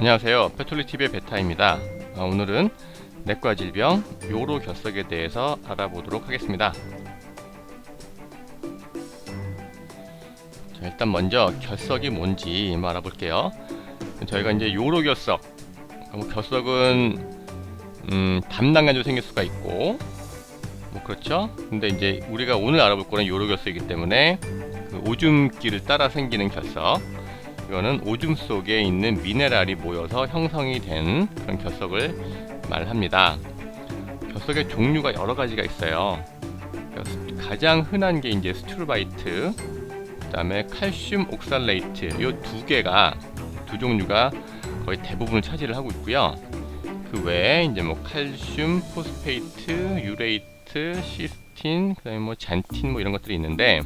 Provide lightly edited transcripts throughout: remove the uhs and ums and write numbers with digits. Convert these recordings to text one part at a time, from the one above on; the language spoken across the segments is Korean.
안녕하세요. 페톨리TV의 베타입니다. 오늘은 내과 질병 요로 결석에 대해서 알아보도록 하겠습니다. 자, 일단 먼저 결석이 뭔지 알아볼게요. 저희가 이제 요로 결석, 결석은 담낭간으로 생길 수가 있고, 그렇죠. 근데 이제 우리가 오늘 알아볼 거는 요로 결석이기 때문에 그 오줌기를 따라 생기는 결석. 이거는 오줌 속에 있는 미네랄이 모여서 형성이 된 그런 결석을 말합니다. 결석의 종류가 여러 가지가 있어요. 가장 흔한 게 이제 스투르바이트, 그 다음에 칼슘 옥살레이트, 이 두 종류가 거의 대부분을 차지를 하고 있고요. 그 외에 이제 칼슘 포스페이트, 유레이트, 시스틴, 그 다음에 잔틴 이런 것들이 있는데,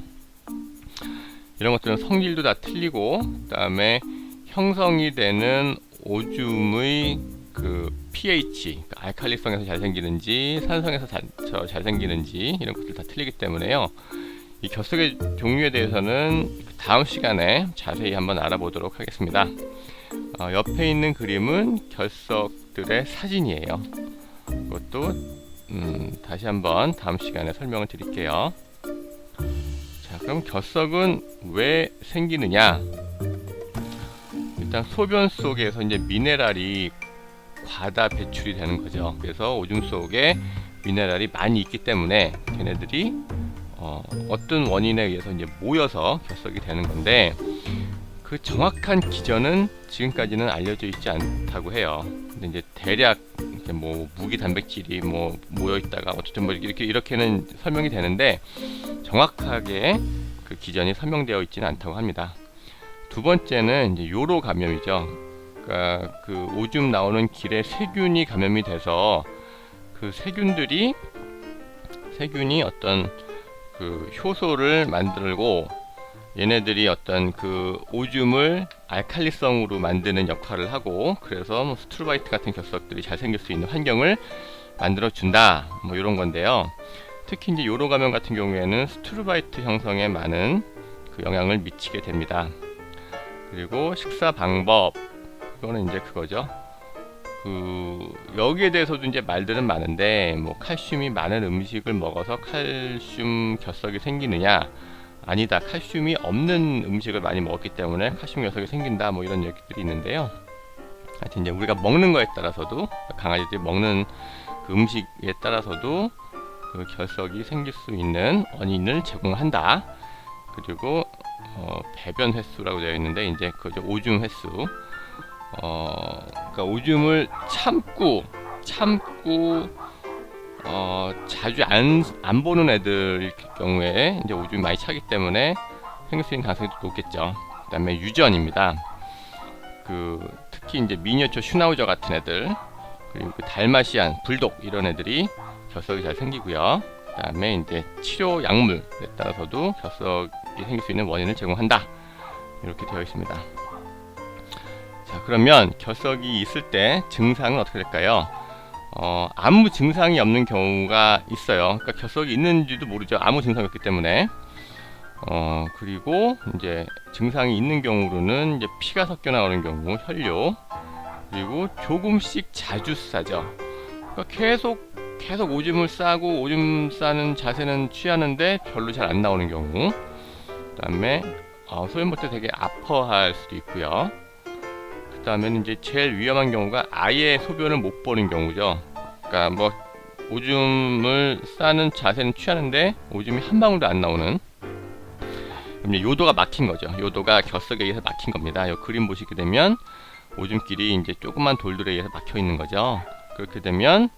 이런 것들은 성질도 다 틀리고, 그 다음에 형성이 되는 오줌의 그 pH, 알칼리성에서 잘 생기는지 산성에서 잘 생기는지 이런 것들 다 틀리기 때문에요. 이 결석의 종류에 대해서는 다음 시간에 자세히 한번 알아보도록 하겠습니다. 옆에 있는 그림은 결석들의 사진이에요. 이것도 다시 한번 다음 시간에 설명을 드릴게요. 자, 그럼 결석은 왜 생기느냐? 일단 소변 속에서 이제 미네랄이 과다 배출이 되는 거죠. 그래서 오줌 속에 미네랄이 많이 있기 때문에 걔네들이 어떤 원인에 의해서 이제 모여서 결석이 되는 건데, 그 정확한 기전은 지금까지는 알려져 있지 않다고 해요. 근데 이제 대략 이렇게 무기 단백질이 모여 있다가 어쨌든 이렇게는 설명이 되는데, 정확하게 그 기전이 설명되어 있지는 않다고 합니다. 두 번째는 이제 요로 감염이죠. 그러니까 그 오줌 나오는 길에 세균이 감염이 돼서 그 세균이 어떤 그 효소를 만들고, 얘네들이 어떤 그 오줌을 알칼리성으로 만드는 역할을 하고, 그래서 스투르바이트 같은 결석들이 잘 생길 수 있는 환경을 만들어 준다, 이런 건데요. 특히 이제 요로 감염 같은 경우에는 스투르바이트 형성에 많은 그 영향을 미치게 됩니다. 그리고 식사 방법, 이거는 이제 그거죠. 여기에 대해서도 이제 말들은 많은데, 칼슘이 많은 음식을 먹어서 칼슘 결석이 생기느냐? 아니다. 칼슘이 없는 음식을 많이 먹었기 때문에 칼슘 결석이 생긴다. 이런 얘기들이 있는데요. 하여튼 이제 우리가 먹는 거에 따라서도, 강아지들이 먹는 그 음식에 따라서도 그 결석이 생길 수 있는 원인을 제공한다. 그리고 배변 횟수라고 되어 있는데, 이제 그죠, 오줌 횟수. 그러니까 오줌을 참고 자주 안 보는 애들 경우에 이제 오줌이 많이 차기 때문에 생길 수 있는 가능성이 높겠죠. 그 다음에 유전입니다. 특히 이제 미니어처 슈나우저 같은 애들, 그리고 달마시안, 불독 이런 애들이 결석이 잘 생기고요. 그 다음에 이제 치료 약물에 따라서도 결석이 생길 수 있는 원인을 제공한다. 이렇게 되어 있습니다. 자, 그러면 결석이 있을 때 증상은 어떻게 될까요? 아무 증상이 없는 경우가 있어요. 그러니까 결석이 있는지도 모르죠. 아무 증상이 없기 때문에. 그리고 이제 증상이 있는 경우로는 이제 피가 섞여 나오는 경우, 혈뇨. 그리고 조금씩 자주 싸죠. 그러니까 계속 오줌을 싸고 오줌 싸는 자세는 취하는데 별로 잘 안 나오는 경우. 그 다음에 소변 볼 때 되게 아파할 수도 있고요. 그 다음에는 이제 제일 위험한 경우가 아예 소변을 못 보는 경우죠. 그러니까 오줌을 싸는 자세는 취하는데 오줌이 한 방울도 안 나오는, 그럼 이제 요도가 막힌 거죠. 요도가 결석에 의해서 막힌 겁니다. 이 그림 보시게 되면 오줌길이 이제 조그만 돌들에 의해서 막혀 있는 거죠. 그렇게 되면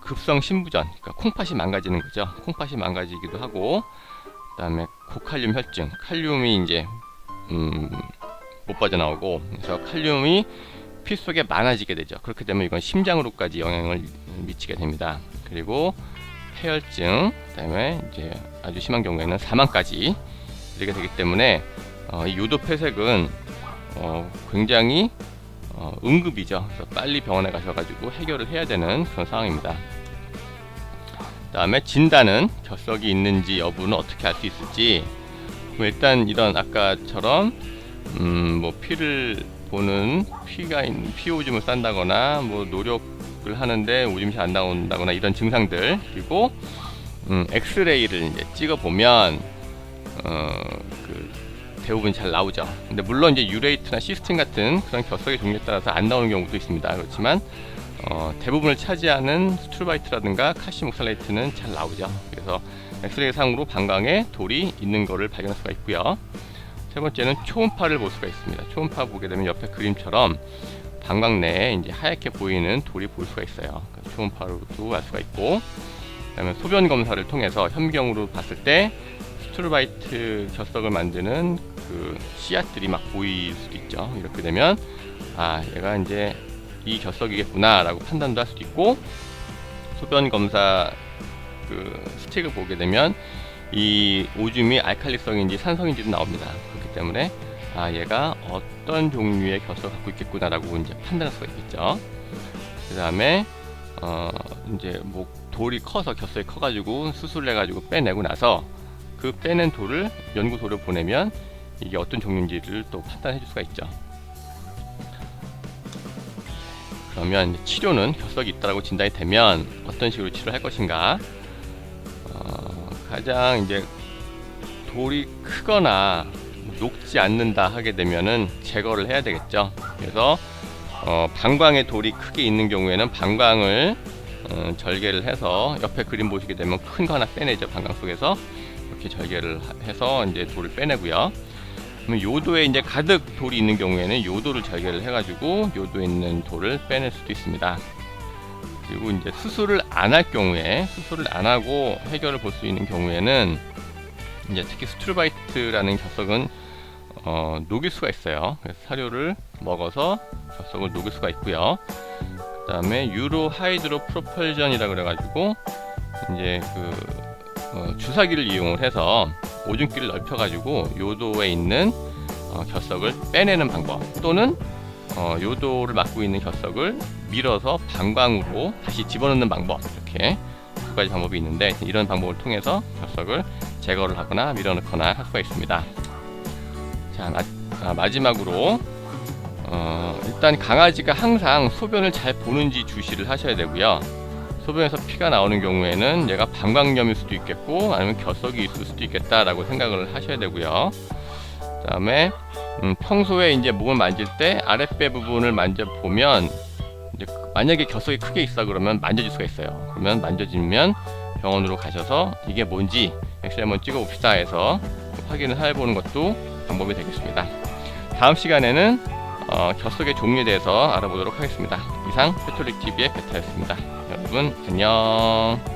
급성 신부전, 그러니까 콩팥이 망가지는 거죠. 콩팥이 망가지기도 하고, 그 다음에 고칼륨 혈증, 칼륨이 이제 못 빠져나오고, 그래서 칼륨이 피 속에 많아지게 되죠. 그렇게 되면 이건 심장으로까지 영향을 미치게 됩니다. 그리고 폐혈증, 그다음에 이제 아주 심한 경우에는 사망까지 이르게 되기 때문에 이 요도 폐색은 굉장히 응급이죠. 그래서 빨리 병원에 가셔가지고 해결을 해야 되는 그런 상황입니다. 다음에 진단은 결석이 있는지 여부는 어떻게 알 수 있을지. 일단 이런 아까처럼 피를 보는 피 오줌을 싼다거나 뭐 노력을 하는데 오줌이 잘 안 나온다거나 이런 증상들, 그리고 엑스레이를 이제 찍어 보면 그 대부분 잘 나오죠. 근데 물론 이제 유레이트나 시스틴 같은 그런 결석의 종류에 따라서 안 나오는 경우도 있습니다. 그렇지만 대부분을 차지하는 스트루바이트라든가 칼슘 옥살레이트는 잘 나오죠. 그래서 엑스레이 상으로 방광에 돌이 있는 것을 발견할 수가 있고요. 세 번째는 초음파를 볼 수가 있습니다. 초음파 보게 되면 옆에 그림처럼 방광 내에 이제 하얗게 보이는 돌이 보일 수가 있어요. 초음파로도 알 수가 있고, 그다음에 소변 검사를 통해서 현미경으로 봤을 때 스트루바이트 결석을 만드는 그 씨앗들이 막 보일 수도 있죠. 이렇게 되면 얘가 이제 이 결석이겠구나 라고 판단도 할 수도 있고, 소변 검사 그 스틱을 보게 되면 이 오줌이 알칼리성인지 산성인지도 나옵니다. 그렇기 때문에 얘가 어떤 종류의 결석을 갖고 있겠구나 라고 이제 판단할 수가 있겠죠. 그 다음에 이제 뭐 돌이 커서 결석이 커가지고 수술을 해가지고 빼내고 나서 그 빼낸 돌을 연구소로 보내면 이게 어떤 종류인지를 또 판단해 줄 수가 있죠. 그러면 치료는 결석이 있다고 진단이 되면 어떤 식으로 치료를 할 것인가? 가장 이제 돌이 크거나 녹지 않는다 하게 되면은 제거를 해야 되겠죠. 그래서 방광에 돌이 크게 있는 경우에는 방광을 절개를 해서 옆에 그림 보시게 되면 큰 거 하나 빼내죠. 방광 속에서 이렇게 절개를 해서 이제 돌을 빼내고요. 그러면 요도에 이제 가득 돌이 있는 경우에는 요도를 절개를 해가지고 요도에 있는 돌을 빼낼 수도 있습니다. 그리고 이제 수술을 안 할 경우에, 수술을 안 하고 해결을 볼 수 있는 경우에는 이제 특히 스트루바이트라는 결석은 녹일 수가 있어요. 그래서 사료를 먹어서 결석을 녹일 수가 있고요. 그 다음에 유로 하이드로 프로펄전이라 그래가지고 이제 그 주사기를 이용을 해서 오줌기를 넓혀가지고 요도에 있는 결석을 빼내는 방법, 또는 요도를 막고 있는 결석을 밀어서 방광으로 다시 집어넣는 방법, 이렇게 두 가지 방법이 있는데, 이런 방법을 통해서 결석을 제거를 하거나 밀어넣거나 할 수가 있습니다. 자, 마지막으로 일단 강아지가 항상 소변을 잘 보는지 주시를 하셔야 되고요. 소변에서 피가 나오는 경우에는 얘가 방광염일 수도 있겠고 아니면 결석이 있을 수도 있겠다라고 생각을 하셔야 되고요. 그 다음에 평소에 이제 목을 만질 때 아랫배 부분을 만져보면 이제 만약에 결석이 크게 있어 그러면 만져줄 수가 있어요. 그러면 만져지면 병원으로 가셔서 이게 뭔지 엑스레이 한번 찍어봅시다 해서 확인을 해보는 것도 방법이 되겠습니다. 다음 시간에는 결석의 종류에 대해서 알아보도록 하겠습니다. 이상 페톨릭TV의 베타였습니다. 여러분 안녕.